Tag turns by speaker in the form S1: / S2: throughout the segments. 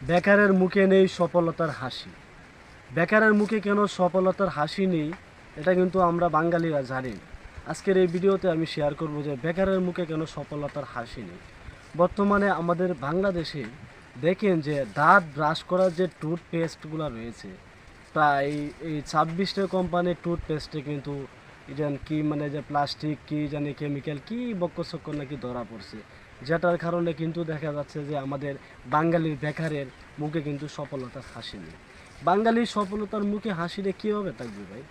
S1: বেকারের মুখে নেই সফলতার হাসি। বেকারের মুখে কেন সফলতার হাসি নেই, এটা কিন্তু আমরা বাঙালিরা জানি না। আজকের এই ভিডিওতে আমি শেয়ার করব যে বেকারের মুখে কেন সফলতার হাসি নেই। বর্তমানে আমাদের বাংলাদেশে দেখেন যে দাঁত ব্রাশ করার যে টুথপেস্টগুলো রয়েছে, প্রায় এই 26টা কোম্পানির টুথপেস্টে কিন্তু যেন কি মানে যে প্লাস্টিক কি জানি কেমিক্যাল কি বক্কসক্কর নাকি ধরা পড়ছে, যেটার কারণে কিন্তু দেখা যাচ্ছে যে আমাদের বাঙালির বেকারের মুখে কিন্তু সফলতার হাসি নেই। বাঙালির সফলতার মুখে হাসিরে কীভাবে থাকবে ভাই?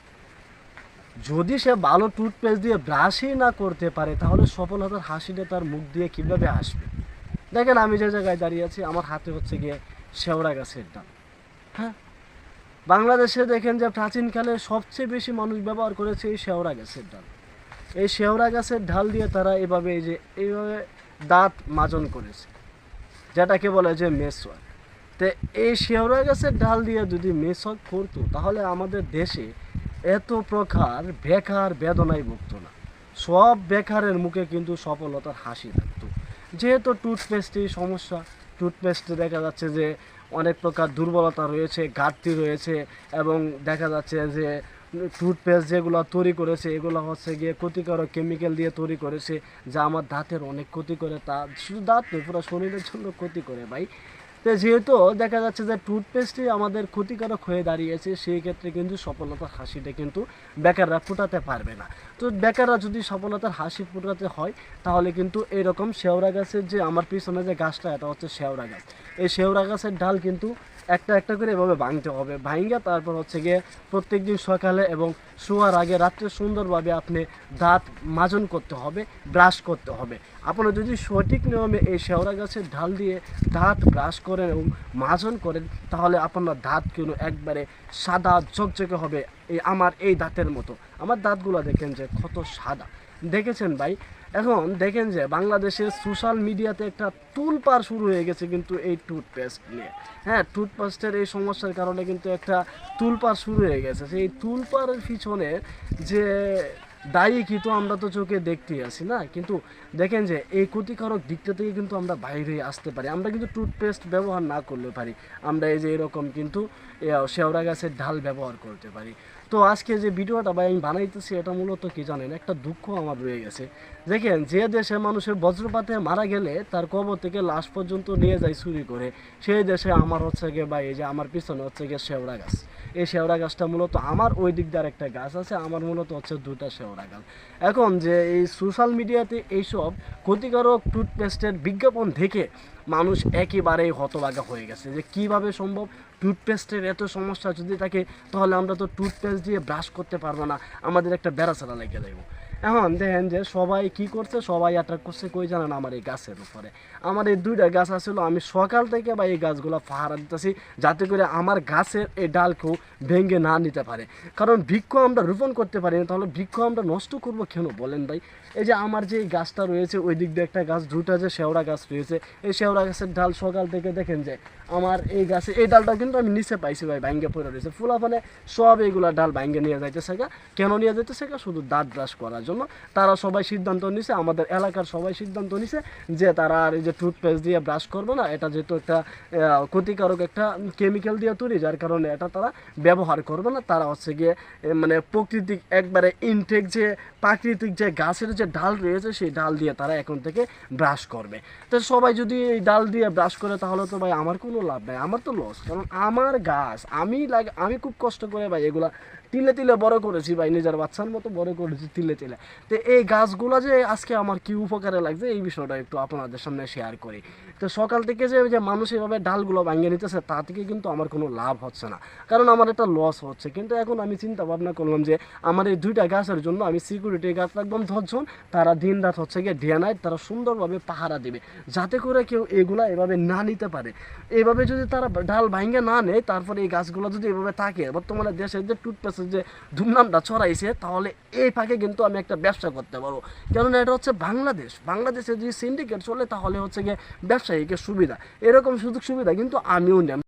S1: যদি সে ভালো টুথপেস্ট দিয়ে ব্রাশই না করতে পারে, তাহলে সফলতার হাসিটা তার মুখ দিয়ে কীভাবে আসবে? দেখেন আমি যে জায়গায় দাঁড়িয়ে আছি, আমার হাতে হচ্ছে গিয়ে শেওড়া গাছের ডাল। হ্যাঁ, বাংলাদেশে দেখেন যে প্রাচীনকালে সবচেয়ে বেশি মানুষ ব্যবহার করেছে এই শেওড়া গাছের ডাল। এই শেওড়া গাছের ঢাল দিয়ে তারা এভাবে এইভাবে দাঁত মাজন করেছে, যেটাকে বলে যে মেসওয়াক। তো এই শেওড়া গাছের ডাল দিয়ে যদি মেসওয়াক করতো, তাহলে আমাদের দেশে এত প্রকার বেকার বেদনায় ভুগতো না। সব বেকারের মুখে কিন্তু সফলতার হাসি থাকতো। যেহেতু টুথপেস্টেই সমস্যা, টুথপেস্টে দেখা যাচ্ছে যে অনেক প্রকার দুর্বলতা রয়েছে, ঘাটতি রয়েছে, এবং দেখা যাচ্ছে যে টুথপেস্ট যেগুলো তৈরি করেছে এগুলো হচ্ছে গিয়ে ক্ষতিকারক কেমিক্যাল দিয়ে তৈরি করেছে, যা আমার দাঁতের অনেক ক্ষতি করে। তা শুধু দাঁত নয়, পুরো শরীরের জন্য ক্ষতি করে ভাই। তো যেহেতু দেখা যাচ্ছে যে টুথপেস্টই আমাদের ক্ষতিকারক হয়ে দাঁড়িয়েছে, সেই ক্ষেত্রে কিন্তু সফলতার হাসিটা কিন্তু বেকাররা ফোটাতে পারবে না। তো বেকাররা যদি সফলতার হাসি ফোটাতে হয়, তাহলে কিন্তু এরকম শেওড়া গাছের যে আমার পিছনে যে গাছটা, এটা হচ্ছে শেওড়া গাছ। এই শেওড়া গাছের ডাল কিন্তু একটা একটা করে এভাবে ভাঙতে হবে, ভাঙিয়ে তারপর হচ্ছে গিয়ে প্রত্যেক দিন সকালে এবং শোয়ার আগে রাত্রে সুন্দরভাবে আপনি দাঁত মাজন করতে হবে, ব্রাশ করতে হবে। আপনারা যদি সঠিক নিয়মে এই শেওড়া গাছের ঢাল দিয়ে দাঁত ব্রাশ করেন এবং মাজন করেন, তাহলে আপনার দাঁত কিন্তু একবারে সাদা ঝকঝকে হবে। আমার এই দাঁতের মতো আমার দাঁতগুলো দেখেন যে কত সাদা, দেখেছেন ভাই? এখন দেখেন যে বাংলাদেশের সোশ্যাল মিডিয়াতে একটা তুলপাড় শুরু হয়ে গেছে কিন্তু এই টুথপেস্ট নিয়ে। হ্যাঁ, টুথপেস্টের এই সমস্যার কারণে কিন্তু একটা তুলপাড় শুরু হয়ে গেছে। সেই তুলপাড়ের পিছনে যে দায়ী কিন্তু আমরা তো চোখে দেখতেই আছি না, কিন্তু দেখেন যে এই ক্ষতিকারক দিকটা থেকে কিন্তু আমরা বাইরে আসতে পারি। আমরা কিন্তু টুথপেস্ট ব্যবহার না করলে পারি, আমরা এই যে এরকম কিন্তু শেওড়া গাছের ঢাল ব্যবহার করতে পারি। তো আজকে যে ভিডিওটা ভাই আমি বানাইতেছি, এটা মূলত কি জানেন, একটা দুঃখ আমার রয়ে গেছে। দেখেন, যে দেশে মানুষের বজ্রপাতে মারা গেলে তার কবর থেকে লাশ পর্যন্ত নিয়ে যায় চুরি করে, সেই দেশে আমার হচ্ছে গিয়ে ভাই এই যে আমার পিছনে হচ্ছে গিয়ে শেওড়া গাছ। এই শেওড়া গাছটা মূলত আমার ওই দিক দিয়ে একটা গাছ আছে, আমার মূলত হচ্ছে দুটা শেওড়া গাছ। এখন যে এই সোশ্যাল মিডিয়াতে এইসব ক্ষতিকারক টুথপেস্টের বিজ্ঞাপন দেখে মানুষ একেবারেই হতবাগা হয়ে গেছে যে কিভাবে সম্ভব, টুথপেস্টের এত সমস্যা যদি থাকে, তাহলে আমরা তো টুথপেস্ট দিয়ে ব্রাশ করতে পারবো না, আমাদের একটা বেড়াচারা লেগে দেবো। এখন দেখেন যে সবাই কি করছে, সবাই অ্যাট্রাক্ট করছে কই জানেন, আমার এই গাছের উপরে। আমার এই দুইটা গাছ আছিল, আমি সকাল থেকে বা এই গাছগুলো পাহারা দিতেছি, যাতে করে আমার গাছের এই ডালকেও ভেঙে না নিতে পারে। কারণ বৃক্ষ আমরা রোপণ করতে পারি না, তাহলে বৃক্ষ আমরা নষ্ট করবো কেন বলেন ভাই? এই যে আমার যে গাছটা রয়েছে, ওই দিক দিয়ে একটা গাছ, দুটা যে শেওড়া গাছ রয়েছে, এই শেওড়া গাছের ডাল সকাল থেকে দেখেন যে আমার এই গাছে এই ডালটা কিন্তু আমি নিচে পাইছি ভাই, ভাঙ্গে পড়ে রয়েছে। ফুলাফানে সব এইগুলা ডাল ভাঙ্গে নিয়ে যাইতেছে গা। কেন নিয়ে যাইতেছে গা? শুধু দাঁত ব্রাশ করার জন্য। তারা সবাই সিদ্ধান্ত নিছে, আমাদের এলাকার সবাই সিদ্ধান্ত নিছে যে তারা আর এই যে টুথপেস্ট দিয়ে ব্রাশ করবে না, এটা যেহেতু একটা ক্ষতিকারক একটা কেমিক্যাল দিয়ে তৈরি, যার কারণে এটা তারা ব্যবহার করবে না। তারা হচ্ছে গিয়ে মানে প্রাকৃতিক একবারে ইনটেক যে প্রাকৃতিক যে গাছের যে ডাল রয়েছে, সেই ডাল দিয়ে তারা এখন থেকে ব্রাশ করবে। তো সবাই যদি এই ডাল দিয়ে ব্রাশ করে, তাহলে তো ভাই আমার কোনো লাভ নাই, আমার তো লস। কারণ আমার গাছ, আমি খুব কষ্ট করে ভাই এগুলা তিলে তিলে বড় করেছি ভাই, নিজের বাচ্চার মতো বড় করেছি তিলে তিলে। তো এই গাছগুলো যে আজকে আমার কি উপকারে লাগছে, এই বিষয়টা একটু আপনাদের সামনে শেয়ার করি। তো সকাল থেকে যে মানুষ এভাবে ডালগুলো ভাঙিয়ে নিতেছে, তা থেকে কিন্তু আমার কোনো লাভ হচ্ছে না, কারণ আমার একটা লস হচ্ছে। কিন্তু এখন আমি চিন্তা ভাবনা করলাম যে আমার এই দুইটা গাছের জন্য আমি সিকিউরিটি গাছ রাখলাম 10 জন, তারা দিন রাত হচ্ছে গিয়ে ডে নাইট তারা সুন্দরভাবে পাহারা দিবে, যাতে করে কেউ এগুলা এভাবে না নিতে পারে। এভাবে যদি তারা ডাল ভাঙে না নেয়, তারপরে এই গাছগুলো যদি এভাবে থাকে, বর্তমানে দেশের যে টুথপেস্টের যে ধুমনামটা ছড়াইছে, তাহলে এই ফাঁকে কিন্তু আমি একটা ব্যবসা করতে পারবো। কেননা এটা হচ্ছে বাংলাদেশে যদি সিন্ডিকেট চলে, তাহলে হচ্ছে গিয়ে ব্যবসায়ীকে সুবিধা, এরকম সুযোগ সুবিধা কিন্তু আমিও নেব।